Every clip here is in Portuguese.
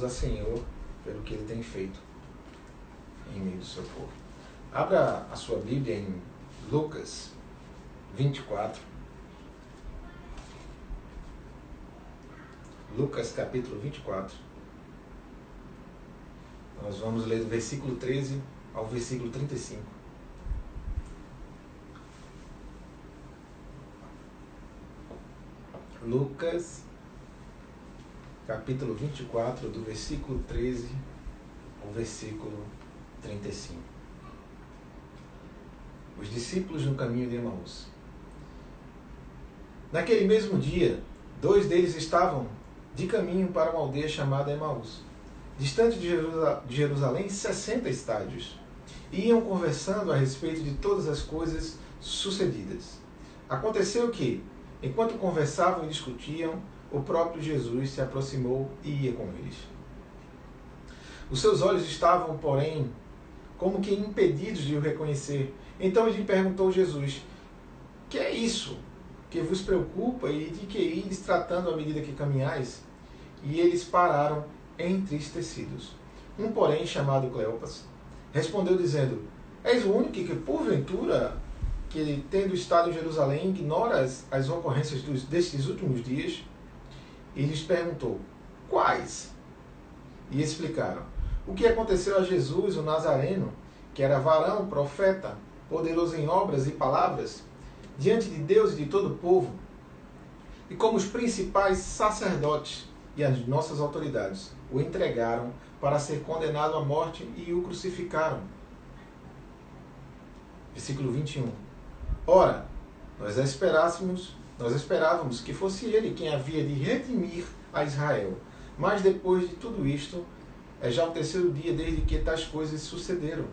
a Senhor pelo que Ele tem feito em meio do seu povo. Abra a sua Bíblia em Lucas 24. Lucas capítulo 24. Nós vamos ler do versículo 13 ao versículo 35. Lucas capítulo 24, do versículo 13 ao versículo 35. Os discípulos no caminho de Emaús. Naquele mesmo dia, 2 deles estavam de caminho para uma aldeia chamada Emaús, distante de Jerusalém 60 estádios, e iam conversando a respeito de todas as coisas sucedidas. Aconteceu que, enquanto conversavam e discutiam, o próprio Jesus se aproximou e ia com eles. Os seus olhos estavam, porém, como que impedidos de o reconhecer. Então ele perguntou a Jesus: que é isso que vos preocupa e de que ides tratando à medida que caminhais? E eles pararam entristecidos. Um, porém, chamado Cleopas, respondeu dizendo: és o único que, porventura, que tendo estado em Jerusalém, ignora as ocorrências destes últimos dias? E lhes perguntou: quais? E explicaram: o que aconteceu a Jesus, o Nazareno, que era varão, profeta, poderoso em obras e palavras, diante de Deus e de todo o povo, e como os principais sacerdotes e as nossas autoridades o entregaram para ser condenado à morte e o crucificaram. Versículo 21. Ora, nós esperávamos que fosse ele quem havia de redimir a Israel. Mas depois de tudo isto, é já o 3º dia desde que tais coisas sucederam.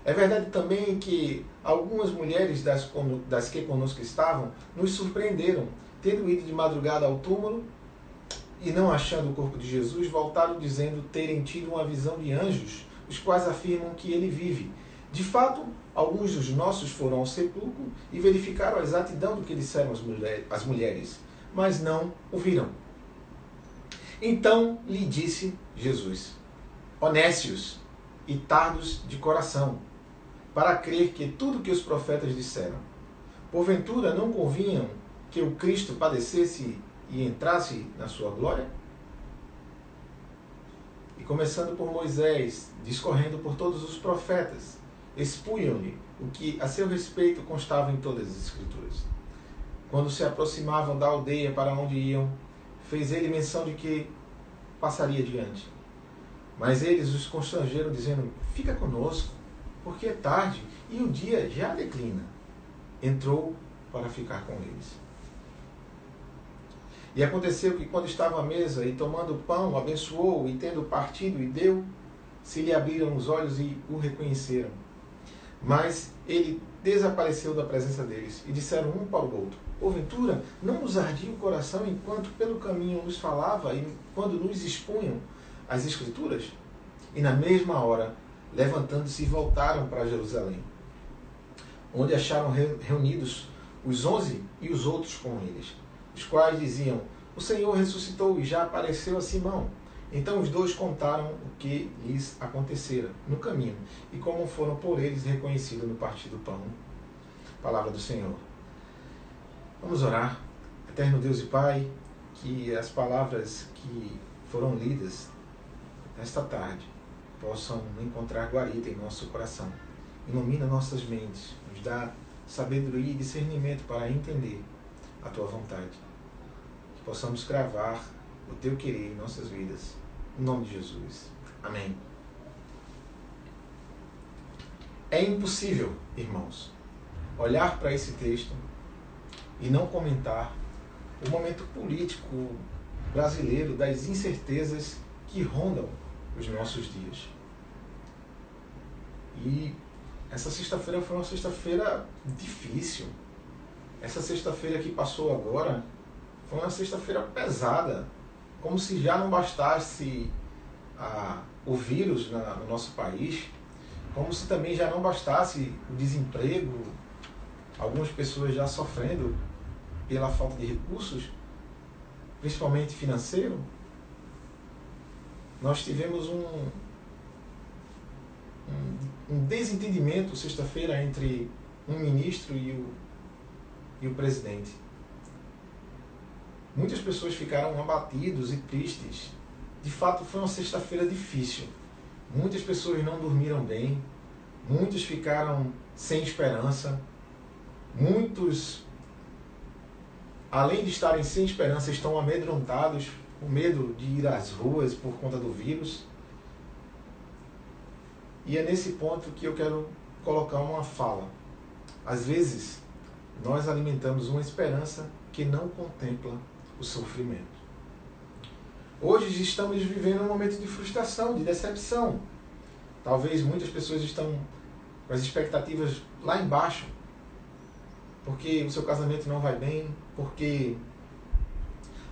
É verdade também que algumas mulheres das que conosco estavam nos surpreenderam, tendo ido de madrugada ao túmulo e não achando o corpo de Jesus, voltaram dizendo terem tido uma visão de anjos, os quais afirmam que ele vive. De fato, alguns dos nossos foram ao sepulcro e verificaram a exatidão do que disseram as mulheres, mas não o viram. Então lhe disse Jesus: honestos e tardos de coração, para crer que tudo que os profetas disseram. Porventura não convinham que o Cristo padecesse e entrasse na sua glória? E começando por Moisés, discorrendo por todos os profetas, expunham-lhe o que a seu respeito constava em todas as Escrituras. Quando se aproximavam da aldeia para onde iam, fez ele menção de que passaria adiante. Mas eles os constrangeram, dizendo: fica conosco, porque é tarde e o dia já declina. Entrou para ficar com eles. E aconteceu que, quando estava à mesa e tomando o pão, abençoou, e tendo partido e deu, se lhe abriram os olhos e o reconheceram. Mas ele desapareceu da presença deles, e disseram um para o outro: porventura não nos ardia o coração enquanto pelo caminho nos falava e quando nos expunham as Escrituras? E na mesma hora, levantando-se, voltaram para Jerusalém, onde acharam reunidos os 11 e os outros com eles, os quais diziam: o Senhor ressuscitou e já apareceu a Simão. Então os 2 contaram o que lhes acontecera no caminho e como foram por eles reconhecidos no partir do pão. Palavra do Senhor. Vamos orar. Eterno Deus e Pai, que as palavras que foram lidas nesta tarde possam encontrar guarida em nosso coração. Ilumina nossas mentes, nos dá sabedoria e discernimento para entender a Tua vontade. Que possamos cravar o Teu querer em nossas vidas. Em nome de Jesus. Amém. É impossível, irmãos, olhar para esse texto e não comentar o momento político brasileiro, das incertezas que rondam os nossos dias. E essa sexta-feira foi uma sexta-feira difícil. Essa sexta-feira que passou agora foi uma sexta-feira pesada, como se já não bastasse o vírus no nosso país, como se também já não bastasse o desemprego, algumas pessoas já sofrendo pela falta de recursos, principalmente financeiro. nós tivemos um desentendimento sexta-feira entre um ministro e o presidente. Muitas pessoas ficaram abatidos e tristes. De fato, foi uma sexta-feira difícil. Muitas pessoas não dormiram bem, muitos ficaram sem esperança, muitos, além de estarem sem esperança, estão amedrontados, com medo de ir às ruas por conta do vírus. E é nesse ponto que eu quero colocar uma fala. Às vezes, nós alimentamos uma esperança que não contempla o sofrimento. Hoje estamos vivendo um momento de frustração, de decepção. Talvez muitas pessoas estão com as expectativas lá embaixo, porque o seu casamento não vai bem, porque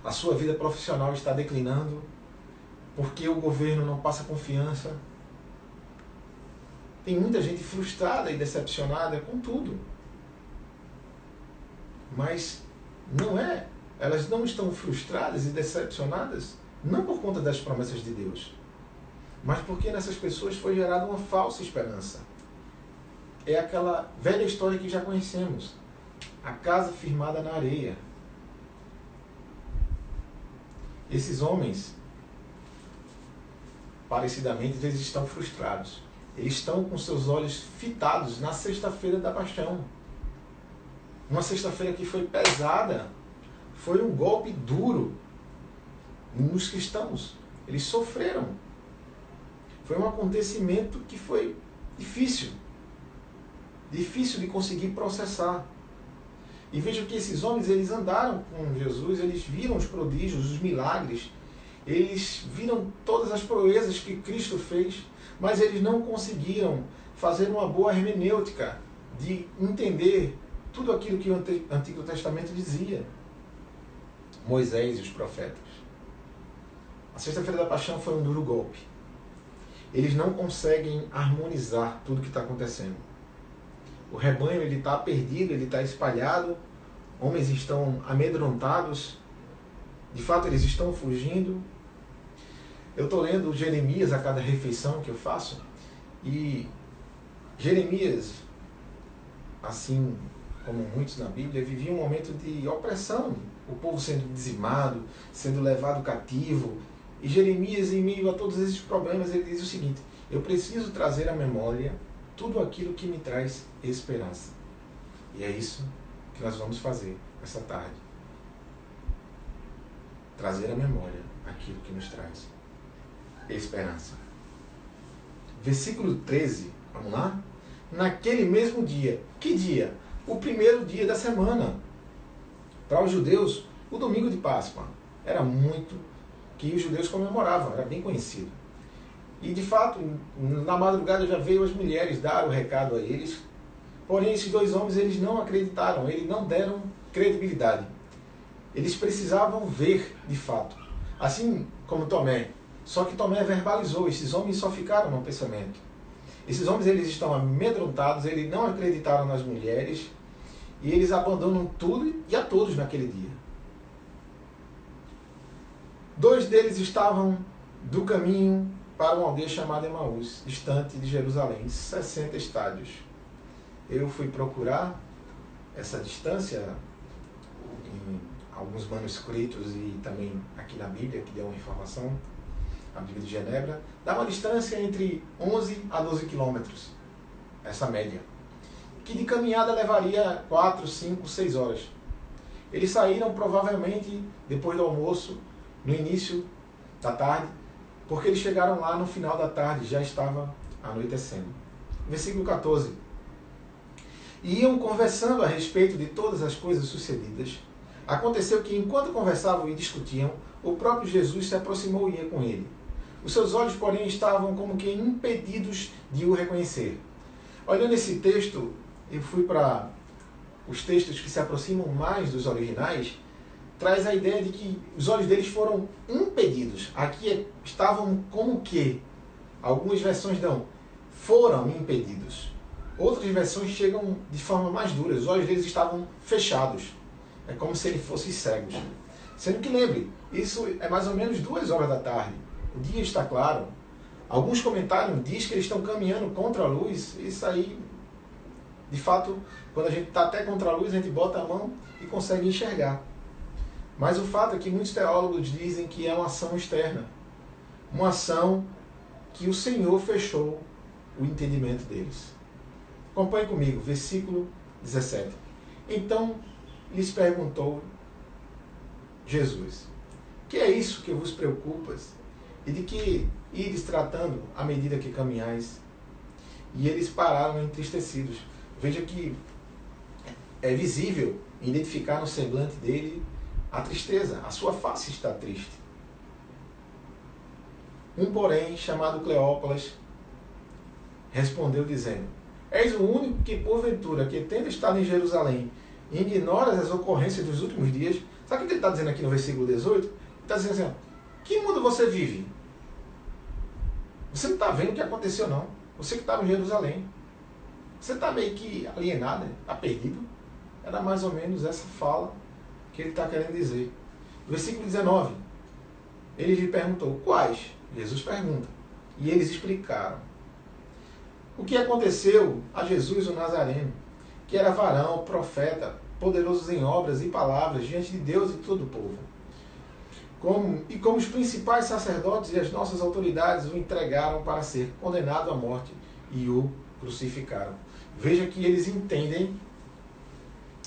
a sua vida profissional está declinando, porque o governo não passa confiança. Tem muita gente frustrada e decepcionada com tudo. Mas elas não estão frustradas e decepcionadas não por conta das promessas de Deus, mas porque nessas pessoas foi gerada uma falsa esperança. É aquela velha história que já conhecemos, a casa firmada na areia. Esses homens, parecidamente, eles estão frustrados. Eles estão com seus olhos fitados na sexta-feira da paixão. Uma sexta-feira que foi pesada, foi um golpe duro nos cristãos. Eles sofreram. Foi um acontecimento que foi difícil de conseguir processar. E veja que esses homens, eles andaram com Jesus, eles viram os prodígios, os milagres, eles viram todas as proezas que Cristo fez, mas eles não conseguiram fazer uma boa hermenêutica de entender tudo aquilo que o Antigo Testamento dizia. Moisés e os profetas. A sexta-feira da paixão foi um duro golpe. Eles não conseguem harmonizar tudo que está acontecendo. O rebanho está perdido, ele está espalhado, homens estão amedrontados, de fato eles estão fugindo. Eu estou lendo Jeremias a cada refeição que eu faço, e Jeremias, assim como muitos na Bíblia, vivia um momento de opressão, o povo sendo dizimado, sendo levado cativo. E Jeremias, em meio a todos esses problemas, ele diz o seguinte: eu preciso trazer à memória tudo aquilo que me traz esperança. E é isso que nós vamos fazer essa tarde. Trazer à memória aquilo que nos traz esperança. Versículo 13, vamos lá? Naquele mesmo dia. Que dia? O primeiro dia da semana. Para os judeus, o domingo de Páscoa era muito que os judeus comemoravam, era bem conhecido. E de fato, na madrugada já veio as mulheres dar o recado a eles. Porém, esses dois homens, eles não acreditaram, eles não deram credibilidade. Eles precisavam ver de fato. Assim como Tomé. Só que Tomé verbalizou, esses homens só ficaram no pensamento. Esses homens, eles estão amedrontados, eles não acreditaram nas mulheres, e eles abandonam tudo e a todos naquele dia. Dois deles estavam do caminho para uma aldeia chamada Emaús, distante de Jerusalém, 60 estádios. Eu fui procurar essa distância em alguns manuscritos e também aqui na Bíblia, que deu uma informação, a Bíblia de Genebra, dá uma distância entre 11 a 12 quilômetros, essa média, que de caminhada levaria 4, 5, 6 horas. Eles saíram provavelmente depois do almoço, no início da tarde, porque eles chegaram lá no final da tarde, já estava anoitecendo. Versículo 14. E iam conversando a respeito de todas as coisas sucedidas. Aconteceu que, enquanto conversavam e discutiam, o próprio Jesus se aproximou e ia com ele. Os seus olhos, porém, estavam como que impedidos de o reconhecer. Olhando esse texto, eu fui para os textos que se aproximam mais dos originais, traz a ideia de que os olhos deles foram impedidos. Aqui estavam como que, algumas versões dão, foram impedidos. Outras versões chegam de forma mais dura. Os olhos deles estavam fechados. É como se eles fossem cegos. Sendo que, lembre, isso é mais ou menos 2 horas da tarde. o dia está claro. Alguns comentários dizem que eles estão caminhando contra a luz. Isso aí, de fato, quando a gente está até contra a luz, a gente bota a mão e consegue enxergar. Mas o fato é que muitos teólogos dizem que é uma ação externa. Uma ação que o Senhor fechou o entendimento deles. Acompanhe comigo, versículo 17. Então lhes perguntou Jesus: que é isso que vos preocupas? E de que ides tratando à medida que caminhais? E eles pararam entristecidos. Veja que é visível identificar no semblante dele a tristeza. A sua face está triste. Um, porém, chamado Cleópas, respondeu dizendo: és o único que, porventura, que tendo estado em Jerusalém, ignoras as ocorrências dos últimos dias. Sabe o que ele está dizendo aqui no versículo 18? Ele está dizendo assim: que mundo você vive? Você não está vendo o que aconteceu, não. Você que estava em Jerusalém. Você está meio que alienado, está perdido. Era mais ou menos essa fala que ele está querendo dizer. Versículo 19. Ele lhe perguntou: quais? Jesus pergunta. E eles explicaram o que aconteceu a Jesus o Nazareno, que era varão, profeta, poderoso em obras e palavras diante de Deus e todo o povo. Como os principais sacerdotes e as nossas autoridades o entregaram para ser condenado à morte e o crucificaram. Veja que eles entendem,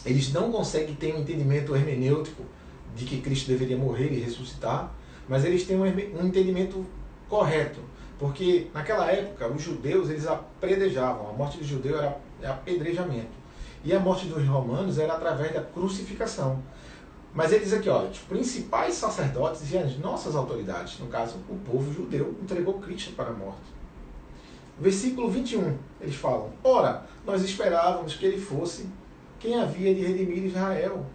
eles não conseguem ter um entendimento hermenêutico de que Cristo deveria morrer e ressuscitar, mas eles têm um entendimento correto, porque naquela época os judeus eles apredejavam, a morte do judeu era apedrejamento, e a morte dos romanos era através da crucificação. Mas ele diz aqui, olha, os principais sacerdotes e as nossas autoridades, no caso o povo judeu, entregou Cristo para a morte. Versículo 21, eles falam: ora, nós esperávamos que ele fosse quem havia de redimir Israel.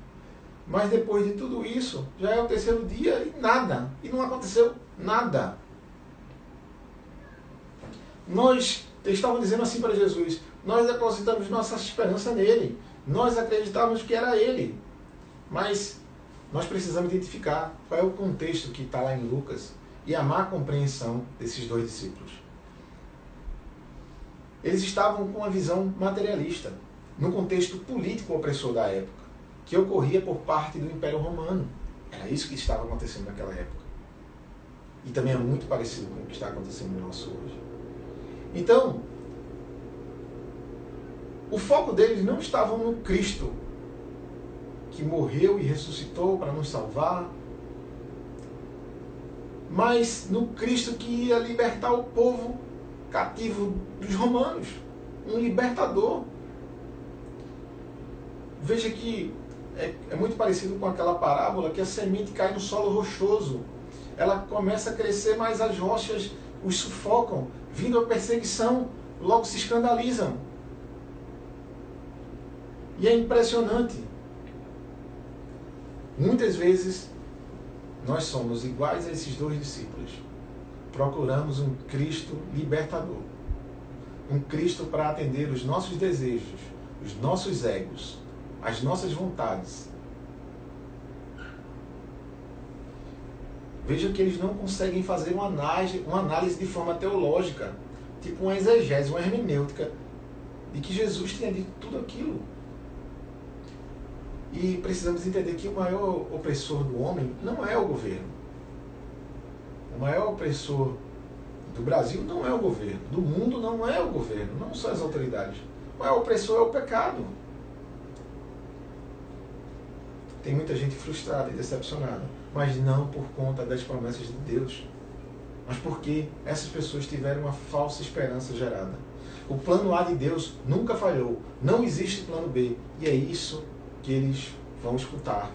Mas depois de tudo isso, já é o terceiro dia e nada. E não aconteceu nada. Nós estávamos dizendo assim para Jesus: nós depositamos nossa esperança nele. Nós acreditávamos que era ele. Mas nós precisamos identificar qual é o contexto que está lá em Lucas e a má compreensão desses dois discípulos. Eles estavam com uma visão materialista, no contexto político opressor da época, que ocorria por parte do Império Romano. Era isso que estava acontecendo naquela época. E também é muito parecido com o que está acontecendo no nosso hoje. Então, o foco deles não estava no Cristo, que morreu e ressuscitou para nos salvar, mas no Cristo que ia libertar o povo cativo dos romanos. Um libertador. Veja que é muito parecido com aquela parábola que a semente cai no solo rochoso. Ela começa a crescer, mas as rochas os sufocam. Vindo a perseguição, logo se escandalizam. E é impressionante. Muitas vezes nós somos iguais a esses dois discípulos. Procuramos um Cristo libertador. Um Cristo para atender os nossos desejos, os nossos egos, as nossas vontades. Veja que eles não conseguem fazer uma análise de forma teológica, tipo uma exegese, uma hermenêutica, de que Jesus tinha dito tudo aquilo. E precisamos entender que o maior opressor do homem não é o governo. O maior opressor do Brasil não é o governo. Do mundo não é o governo, não são as autoridades. O maior opressor é o pecado. Tem muita gente frustrada e decepcionada, mas não por conta das promessas de Deus, mas porque essas pessoas tiveram uma falsa esperança gerada. O plano A de Deus nunca falhou, não existe plano B, e é isso que eles vão escutar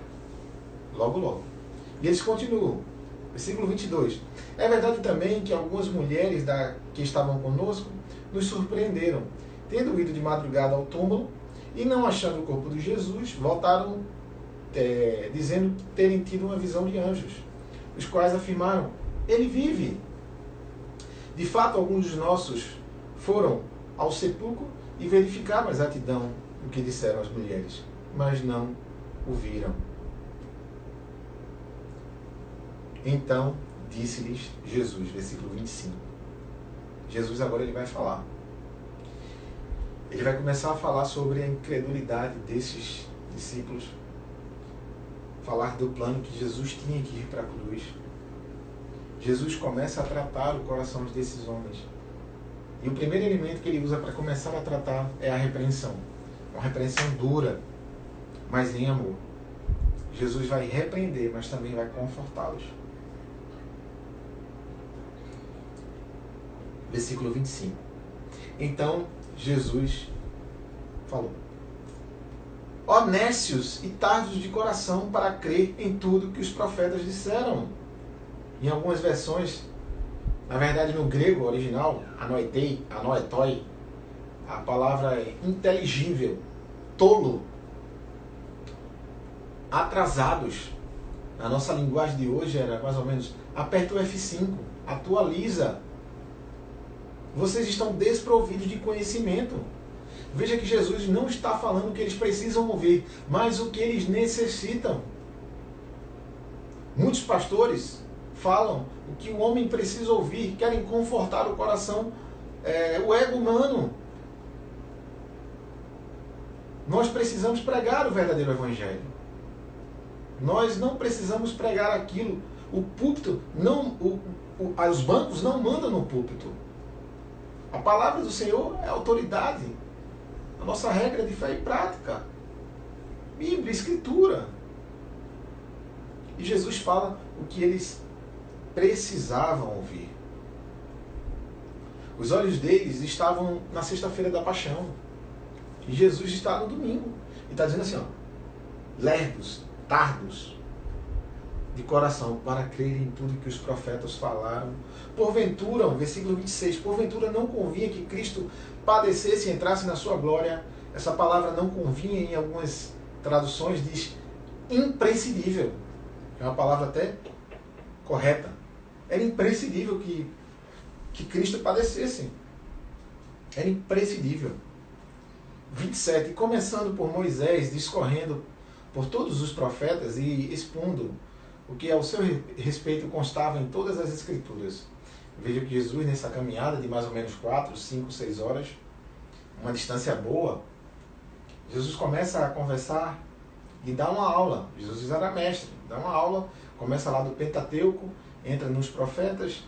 logo logo. E eles continuam, versículo 22. É verdade também que algumas mulheres que estavam conosco nos surpreenderam, tendo ido de madrugada ao túmulo e não achando o corpo de Jesus, voltaram dizendo terem tido uma visão de anjos, os quais afirmaram: ele vive. De fato, alguns dos nossos foram ao sepulcro e verificaram a exatidão do que disseram as mulheres, mas não o viram. Então disse-lhes Jesus, versículo 25. Jesus agora ele vai falar. Ele vai começar a falar sobre a incredulidade desses discípulos, falar do plano que Jesus tinha que ir para a cruz. Jesus começa a tratar o coração desses homens. E o primeiro elemento que ele usa para começar a tratar é a repreensão. Uma repreensão dura, mas em amor. Jesus vai repreender, mas também vai confortá-los. Versículo 25. Então, Jesus falou: ó nécios e tardos de coração para crer em tudo que os profetas disseram. Em algumas versões, na verdade no grego original, anoetoi, a palavra é inteligível, tolo, atrasados. Na nossa linguagem de hoje era mais ou menos, aperta o F5, atualiza. Vocês estão desprovidos de conhecimento. Veja que Jesus não está falando o que eles precisam ouvir, mas o que eles necessitam. Muitos pastores falam o que o homem precisa ouvir, querem confortar o coração, o ego humano. Nós precisamos pregar o verdadeiro evangelho. Nós não precisamos pregar aquilo. O púlpito, os bancos não mandam no púlpito. A palavra do Senhor é autoridade. A nossa regra de fé e prática. Bíblia, Escritura. E Jesus fala o que eles precisavam ouvir. Os olhos deles estavam na sexta-feira da paixão. E Jesus está no domingo. E está dizendo assim, ó, lerdos, tardos de coração para crer em tudo que os profetas falaram. Porventura, versículo 26, porventura não convinha que Cristo padecesse e entrasse na sua glória. Essa palavra não convinha, em algumas traduções diz imprescindível. É uma palavra até correta. Era imprescindível que Cristo padecesse. Era imprescindível. 27, começando por Moisés, discorrendo por todos os profetas e expondo o que ao seu respeito constava em todas as Escrituras. Veja que Jesus, nessa caminhada de mais ou menos 4, 5, 6 horas, uma distância boa, Jesus começa a conversar e dá uma aula. Jesus era mestre, dá uma aula, começa lá do Pentateuco, entra nos profetas,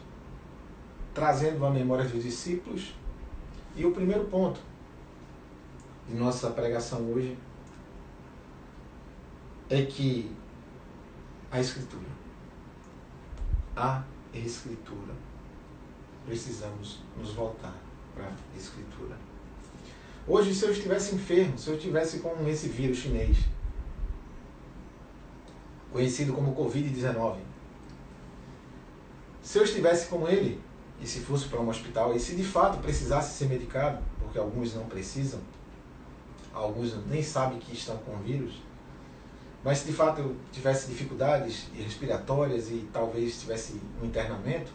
trazendo a memória dos discípulos. E o primeiro ponto de nossa pregação hoje é que a Escritura, precisamos nos voltar para a Escritura. Hoje, se eu estivesse enfermo, se eu estivesse com esse vírus chinês, conhecido como Covid-19, se eu estivesse com ele, e se fosse para um hospital, e se de fato precisasse ser medicado, porque alguns não precisam, alguns nem sabem que estão com vírus, mas se de fato eu tivesse dificuldades respiratórias e talvez tivesse um internamento,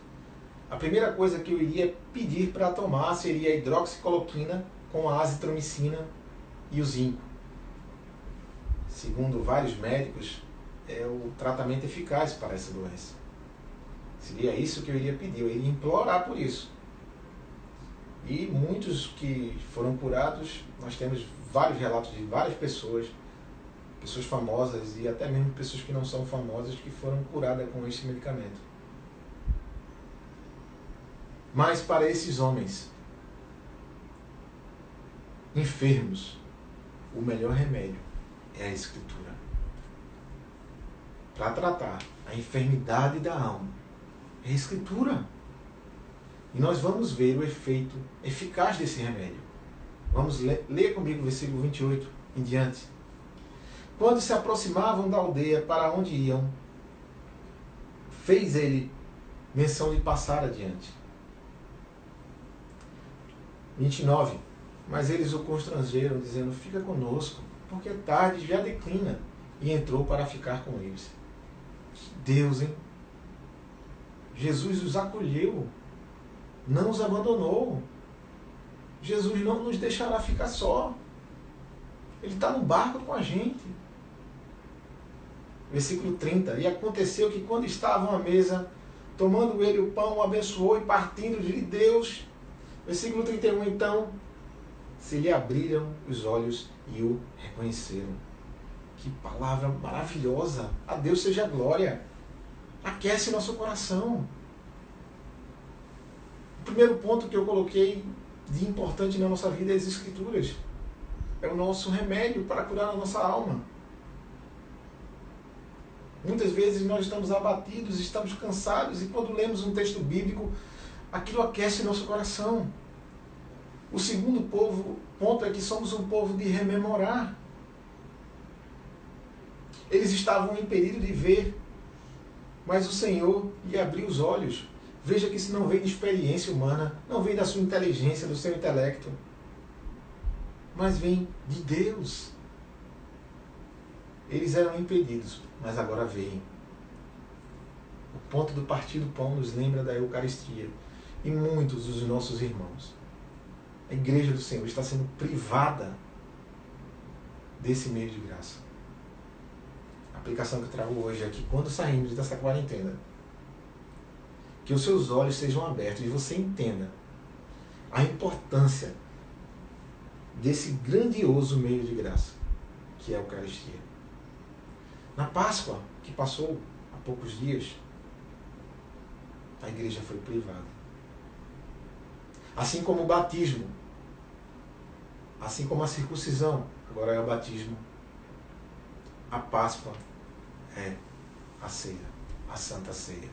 a primeira coisa que eu iria pedir para tomar seria a hidroxicloroquina com a azitromicina e o zinco. Segundo vários médicos, é o tratamento eficaz para essa doença. Seria isso que eu iria pedir, eu iria implorar por isso. E muitos que foram curados, nós temos vários relatos de várias pessoas famosas e até mesmo pessoas que não são famosas que foram curadas com este medicamento. Mas para esses homens enfermos, o melhor remédio é a Escritura. Para tratar a enfermidade da alma, é a Escritura. E nós vamos ver o efeito eficaz desse remédio. Vamos ler comigo o versículo 28 em diante. Quando se aproximavam da aldeia para onde iam, fez ele menção de passar adiante. 29. Mas eles o constrangeram, dizendo, fica conosco, porque é tarde, já declina. E entrou para ficar com eles. Deus, hein? Jesus os acolheu, não os abandonou. Jesus não nos deixará ficar só. Ele está no barco com a gente. Versículo 30. E aconteceu que quando estavam à mesa, Tomando ele o pão, o abençoou e partindo de Deus. Versículo 31, então, se lhe abriram os olhos e o reconheceram. Que palavra maravilhosa! A Deus seja a glória. Aquece nosso coração. O primeiro ponto que eu coloquei de importante na nossa vida é as Escrituras. É o nosso remédio para curar a nossa alma. Muitas vezes nós estamos abatidos, estamos cansados, e quando lemos um texto bíblico, aquilo aquece nosso coração. O segundo ponto é que somos um povo de rememorar. Eles estavam impedidos de ver, mas o Senhor lhe abriu os olhos. Veja que isso não vem de experiência humana, não vem da sua inteligência, do seu intelecto, mas vem de Deus. Eles eram impedidos, mas agora veem. O ponto do partir do pão nos lembra da Eucaristia. E muitos dos nossos irmãos, a Igreja do Senhor, está sendo privada desse meio de graça. A aplicação que eu trago hoje é que quando saímos dessa quarentena, que os seus olhos sejam abertos e você entenda a importância desse grandioso meio de graça, que é a Eucaristia. Na Páscoa, que passou há poucos dias, a igreja foi privada. Assim como o batismo, assim como a circuncisão, agora é o batismo, a Páscoa é a ceia, a Santa Ceia,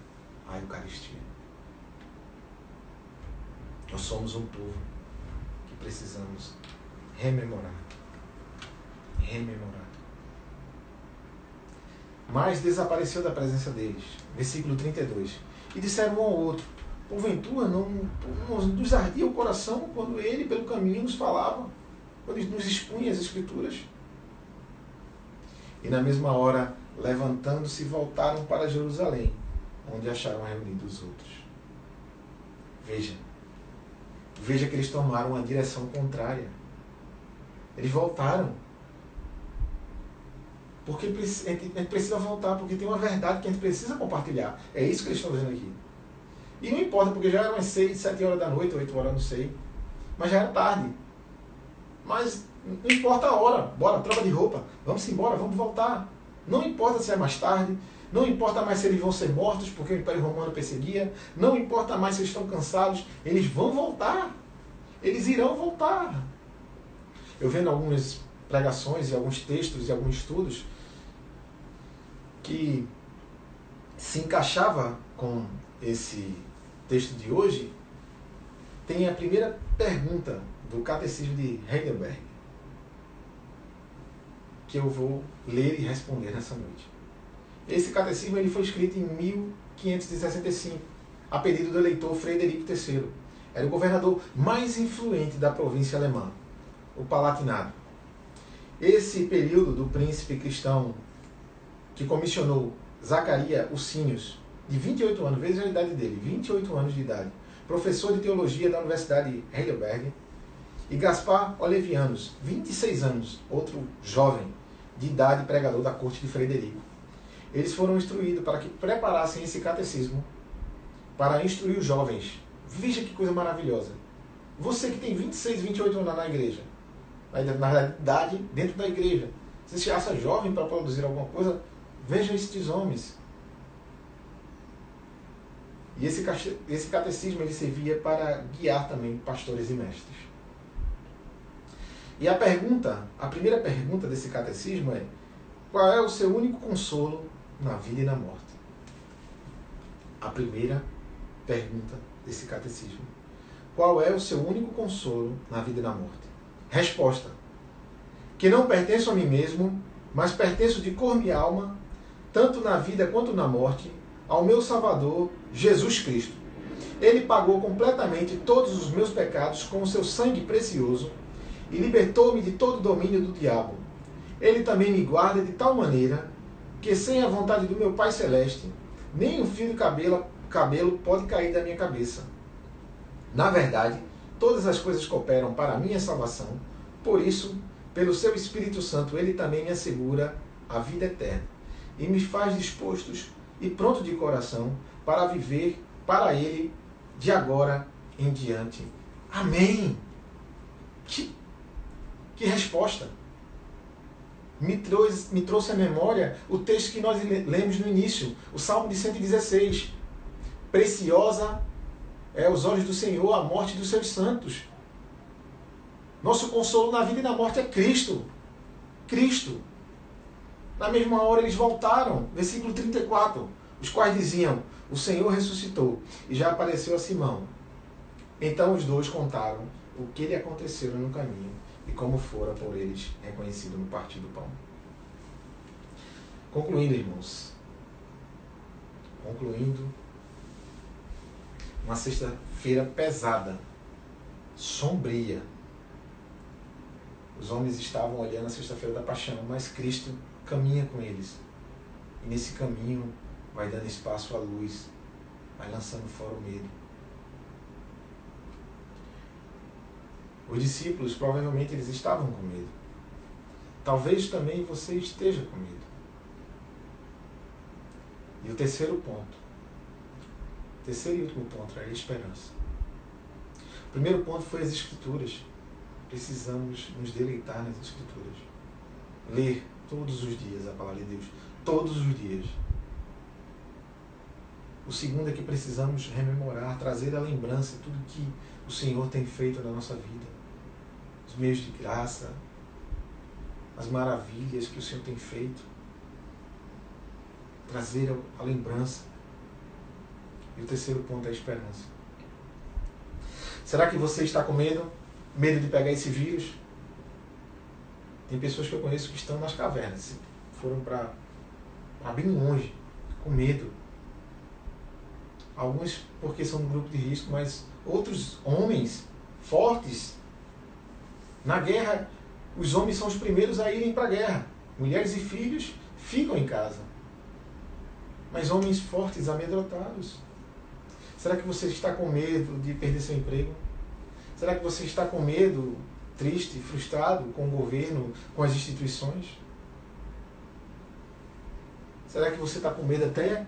a Eucaristia. Nós somos um povo que precisamos rememorar. Mas desapareceu da presença deles. Versículo 32. E disseram um ao outro: porventura não nos ardia o coração quando ele pelo caminho nos falava, quando ele nos expunha as Escrituras? E na mesma hora, levantando-se, voltaram para Jerusalém, onde acharam reunidos os outros. Veja que eles tomaram uma direção contrária. Eles voltaram. Porque a gente precisa voltar, porque tem uma verdade que a gente precisa compartilhar. É isso que eles estão dizendo aqui. E não importa, porque já eram umas 6, 7 horas da noite, 8 horas, não sei. Mas já era tarde. Mas não importa a hora. Bora, troca de roupa. Vamos embora, vamos voltar. Não importa se é mais tarde. Não importa mais se eles vão ser mortos, porque o Império Romano perseguia. Não importa mais se eles estão cansados. Eles vão voltar. Eles irão voltar. Eu vendo algumas pregações e alguns textos e alguns estudos que se encaixava com esse texto de hoje, tem a primeira pergunta do Catecismo de Heidelberg, que eu vou ler e responder nessa noite. Esse catecismo ele foi escrito em 1565, a pedido do eleitor Frederico III. Era o governador mais influente da província alemã, o Palatinado. Esse período do príncipe cristão que comissionou Zacarias Ursinus, de 28 anos, veja a idade dele, 28 anos de idade, professor de teologia da Universidade de Heidelberg, e Gaspar Olevianus, 26 anos, outro jovem de idade pregador da corte de Frederico. Eles foram instruídos para que preparassem esse catecismo para instruir os jovens. Veja que coisa maravilhosa. Você que tem 26, 28 anos na igreja, na realidade, dentro da igreja, você se acha jovem para produzir alguma coisa? Veja estes homens. E esse catecismo ele servia para guiar também pastores e mestres. E a primeira pergunta desse catecismo é: qual é o seu único consolo na vida e na morte? A primeira pergunta desse catecismo. Qual é o seu único consolo na vida e na morte? Resposta: que não pertenço a mim mesmo, mas pertenço de corpo e alma, tanto na vida quanto na morte, ao meu Salvador, Jesus Cristo. Ele pagou completamente todos os meus pecados com o seu sangue precioso e libertou-me de todo o domínio do diabo. Ele também me guarda de tal maneira que, sem a vontade do meu Pai Celeste, nem um fio de cabelo pode cair da minha cabeça. Na verdade, todas as coisas cooperam para a minha salvação, por isso, pelo seu Espírito Santo, ele também me assegura a vida eterna e me faz dispostos e pronto de coração para viver para Ele de agora em diante. Amém! Que resposta! Me trouxe à memória o texto que nós lemos no início, o Salmo de 116. Preciosa é aos olhos do Senhor a morte dos seus santos. Nosso consolo na vida e na morte é Cristo. Cristo. Na mesma hora eles voltaram. Versículo 34. Os quais diziam, o Senhor ressuscitou e já apareceu a Simão. Então os dois contaram o que lhe aconteceu no caminho e como fora por eles reconhecido no partir do pão. Concluindo, irmãos. Concluindo. Uma sexta-feira pesada, sombria. Os homens estavam olhando a sexta-feira da paixão, mas Cristo caminha com eles. E nesse caminho vai dando espaço à luz, vai lançando fora o medo. Os discípulos, provavelmente, eles estavam com medo. Talvez também você esteja com medo. E o terceiro e último ponto é a esperança. O primeiro ponto foi as Escrituras. Precisamos nos deleitar nas Escrituras. Ler todos os dias a palavra de Deus. Todos os dias. O segundo é que precisamos rememorar, trazer à lembrança tudo que o Senhor tem feito na nossa vida. Os meios de graça, as maravilhas que o Senhor tem feito. Trazer a lembrança. E o terceiro ponto é a esperança. Será que você está com medo? Medo de pegar esse vírus? Tem pessoas que eu conheço que estão nas cavernas. Foram para bem longe, com medo. Alguns porque são um grupo de risco, mas outros homens fortes. Na guerra, os homens são os primeiros a irem para a guerra. Mulheres e filhos ficam em casa. Mas homens fortes, amedrontados. Será que você está com medo de perder seu emprego? Será que você está com medo, triste, frustrado com o governo, com as instituições? Será que você está com medo até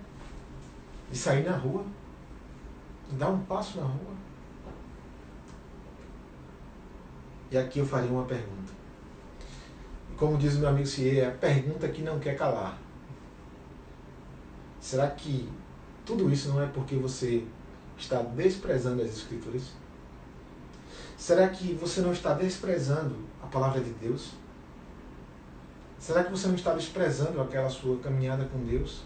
de sair na rua? De dar um passo na rua? E aqui eu farei uma pergunta. E como diz o meu amigo Cier, é a pergunta que não quer calar. Será que tudo isso não é porque você está desprezando as Escrituras? Será que você não está desprezando a palavra de Deus? Será que você não está desprezando aquela sua caminhada com Deus?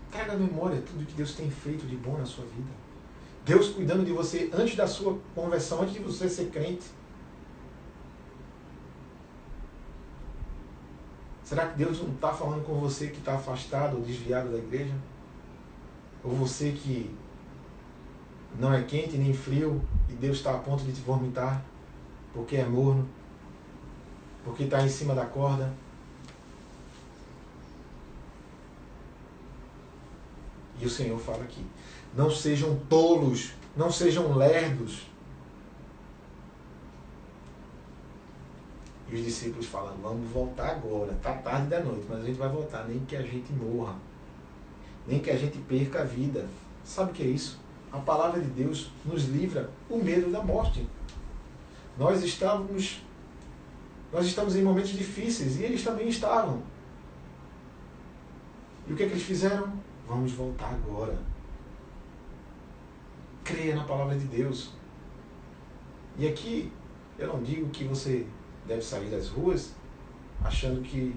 Traga à memória tudo que Deus tem feito de bom na sua vida. Deus cuidando de você antes da sua conversão, antes de você ser crente. Será que Deus não está falando com você que está afastado ou desviado da igreja? Ou você que não é quente nem frio e Deus está a ponto de te vomitar porque é morno, porque está em cima da corda? E o Senhor fala aqui, não sejam tolos, não sejam lerdos. E os discípulos falam, vamos voltar agora, está tarde da noite, mas a gente vai voltar, nem que a gente morra, nem que a gente perca a vida. Sabe o que é isso? A palavra de Deus nos livra o medo da morte. Nós estamos em momentos difíceis, e eles também estavam. E o que é que eles fizeram? Vamos voltar agora. Creia na palavra de Deus. E aqui, eu não digo que você deve sair das ruas achando que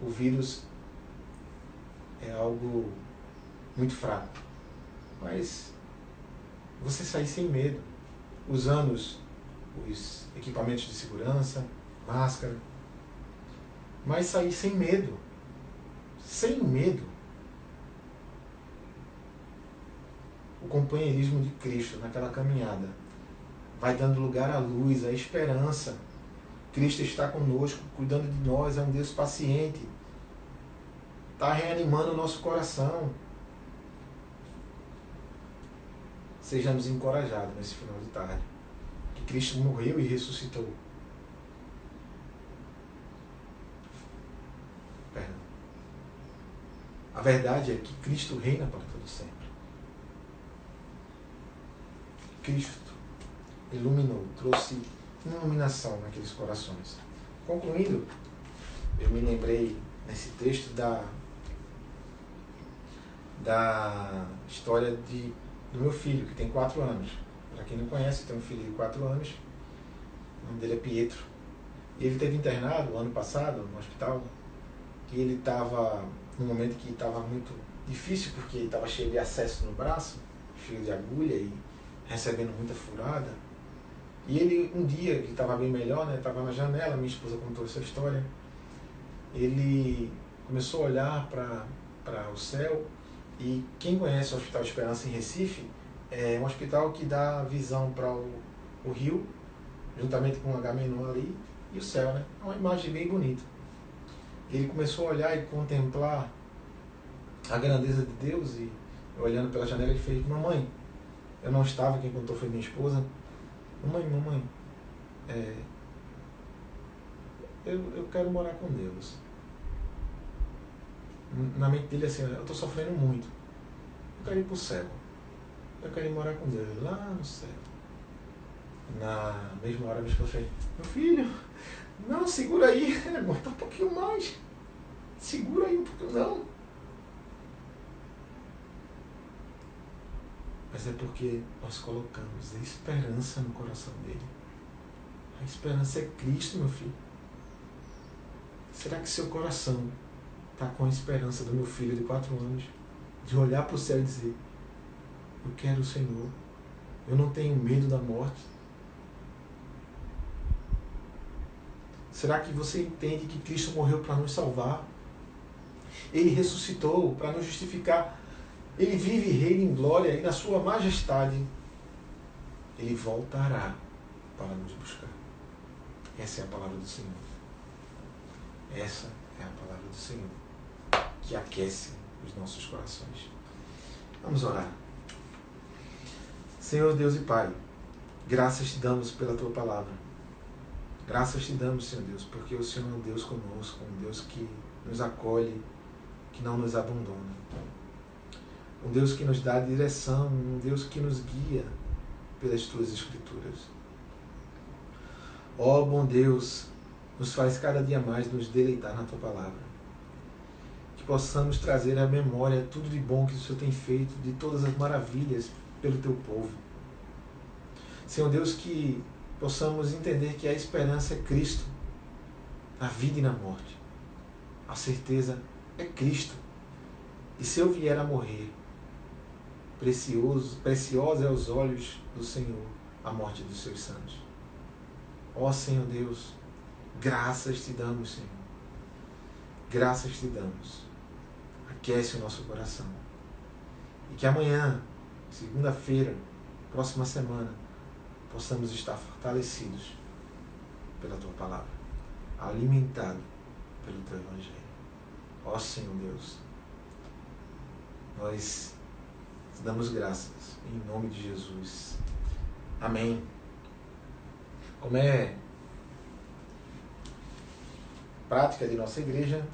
o vírus é algo muito fraco. Mas você sair sem medo, usando os equipamentos de segurança, máscara, mas sair sem medo. Sem medo. O companheirismo de Cristo naquela caminhada vai dando lugar à luz, à esperança. Cristo está conosco, cuidando de nós, é um Deus paciente. Está reanimando o nosso coração. Sejamos encorajados nesse final de tarde. Que Cristo morreu e ressuscitou. Perdão. verdade é que Cristo reina para todo sempre. Cristo iluminou, trouxe iluminação naqueles corações. Concluindo, eu me lembrei nesse texto da história do meu filho, que tem 4 anos. Para quem não conhece, tem um filho de 4 anos, o nome dele é Pietro. E ele esteve internado ano passado no hospital, e ele estava num momento que estava muito difícil, porque ele estava cheio de acesso no braço, cheio de agulha e recebendo muita furada. E ele, um dia, que estava bem melhor, né, estava na janela, minha esposa contou essa história, ele começou a olhar para o céu. E quem conhece o Hospital Esperança em Recife, é um hospital que dá visão para o rio, juntamente com o Agamenon ali, e o céu, né? É uma imagem bem bonita. Ele começou a olhar e contemplar a grandeza de Deus, e olhando pela janela ele fez: mamãe, eu não estava, quem contou foi minha esposa, mamãe, eu quero morar com Deus. Na mente dele assim: eu estou sofrendo muito, eu quero ir para o céu, eu quero ir morar com Deus lá no céu. Na mesma hora minha esposa fez: meu filho, não, segura aí, aguenta um pouquinho mais, segura aí um pouquinho, não. Mas é porque nós colocamos a esperança no coração dele. A esperança é Cristo, meu filho. Será que seu coração está com a esperança do meu filho de 4 anos, de olhar para o céu e dizer: eu quero o Senhor, eu não tenho medo da morte? Será que você entende que Cristo morreu para nos salvar? Ele ressuscitou para nos justificar. Ele vive e reina em glória, e na sua majestade ele voltará para nos buscar. Essa é a palavra do Senhor. Essa é a palavra do Senhor, que aquece os nossos corações. Vamos orar. Senhor Deus e Pai, graças te damos pela tua palavra. Graças te damos, Senhor Deus, porque o Senhor é um Deus conosco, um Deus que nos acolhe, que não nos abandona. Um Deus que nos dá direção, um Deus que nos guia pelas tuas escrituras. Ó bom Deus, nos faz cada dia mais nos deleitar na tua palavra. Que possamos trazer à memória tudo de bom que o Senhor tem feito, de todas as maravilhas pelo teu povo. Senhor Deus, que possamos entender que a esperança é Cristo, na vida e na morte. A certeza é Cristo. E se eu vier a morrer, preciosa é aos olhos do Senhor a morte dos seus santos. Ó Senhor Deus, graças te damos, Senhor. Graças te damos. Aquece o nosso coração. E que amanhã, segunda-feira, próxima semana, possamos estar fortalecidos pela tua palavra, alimentados pelo teu evangelho. Ó Senhor Deus, nós te damos graças em nome de Jesus. Amém. Como é prática de nossa igreja,